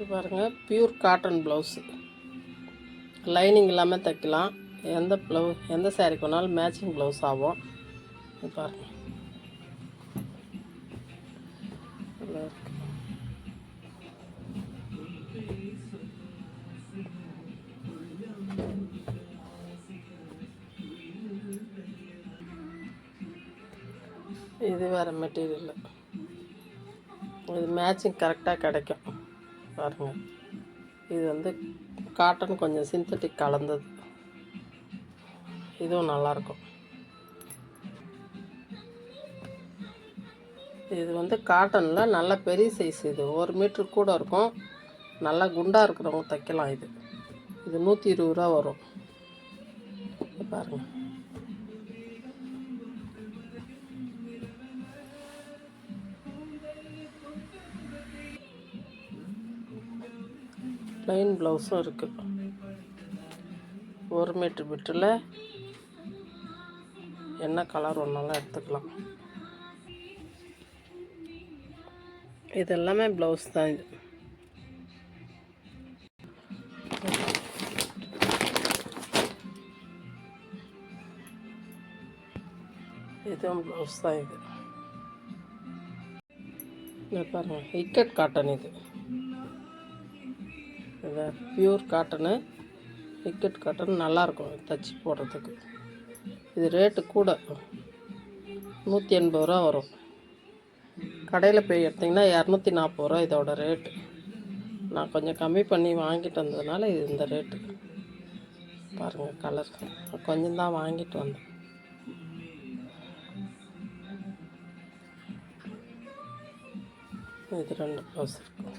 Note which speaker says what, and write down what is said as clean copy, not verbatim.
Speaker 1: இது பாருங்கள், pure cotton blouse. Lining இல்லாமல் தைக்கலாம். எந்த சாரீக்கு வேணாலும் மேட்சிங் ப்ளவுஸ் ஆகும். இது பாருங்கள், நல்லா இருக்கு. இது வேறு மெட்டீரியல். இது மேட்சிங் கரெக்டாக கிடைக்கும் பாருங்கள். இது காட்டன் கொஞ்சம் சிந்தட்டிக் கலந்தது. இதுவும் நல்லாயிருக்கும். இது காட்டனில் நல்ல பெரிய சைஸ். இது 1 மீட்டர் கூட இருக்கும். நல்லா குண்டாக இருக்கிறவங்க தைக்கலாம். இது 120 ரூபா வரும். பாருங்கள், ப்ளைன் ப்ளவுஸும் இருக்குது. 1 மீட்டர் பிட்டில் என்ன கலர் ஒன்றாலும் எடுத்துக்கலாம். இது எல்லாமே ப்ளவுஸ் தான். இதுவும் ப்ளவுஸ் தான். இது பாருங்கள், இக்கட் காட்டன். இது பியூர் காட்டனு, இக்கட் காட்டன் நல்லாயிருக்கும் தைச்சி போடுறதுக்கு. இது ரேட்டு கூட 180 ரூபா வரும். கடையில் போய் எடுத்திங்கன்னா 240 ரூபா இதோட ரேட்டு. நான் கொஞ்சம் கம்மி பண்ணி வாங்கிட்டு வந்ததுனால இது இந்த ரேட்டு. பாருங்கள், கலர் கொஞ்சம் தான் வாங்கிட்டு வந்தேன். இது 2 ப்ளவுஸ் இருக்கும்.